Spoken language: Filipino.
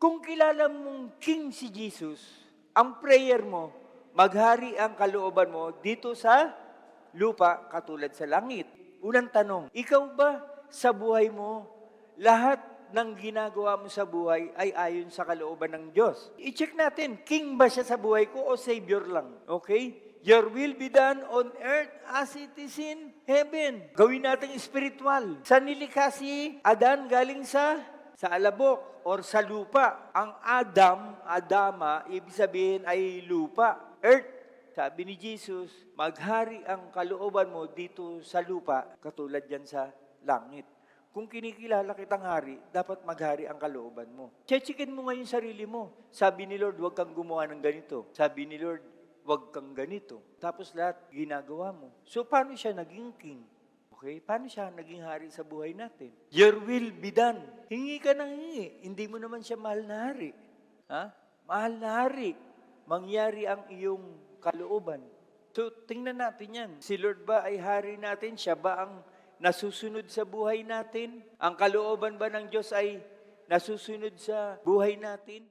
Kung kilala mong King si Jesus, ang prayer mo, maghari ang kalooban mo dito sa lupa katulad sa langit. Unang tanong, ikaw ba sa buhay mo, lahat ng ginagawa mo sa buhay ay ayon sa kalooban ng Diyos? I-check natin, King ba siya sa buhay ko o Savior lang? Okay? Your will be done on earth as it is in heaven. Gawin natin spiritual. Sa nilikha si Adan galing sa alabok or sa lupa. Ang Adama, ibig sabihin ay lupa, earth. Sabi ni Jesus, maghari ang kalooban mo dito sa lupa, katulad yan sa langit. Kung kinikilala kitang hari, dapat maghari ang kalooban mo. Chechikin mo ngayon sarili mo. Sabi ni Lord, huwag kang gumawa ng ganito. Sabi ni Lord, huwag kang ganito. Tapos lahat ginagawa mo. So paano siya naging king? Okay? Paano siya naging hari sa buhay natin? Your will be done. Hingi ka ng hingi. Hindi mo naman siya mahal na hari. Ha? Mahal na hari. Mangyari ang iyong kalooban. So, tingnan natin yan. Si Lord ba ay hari natin? Siya ba ang nasusunod sa buhay natin? Ang kalooban ba ng Diyos ay nasusunod sa buhay natin?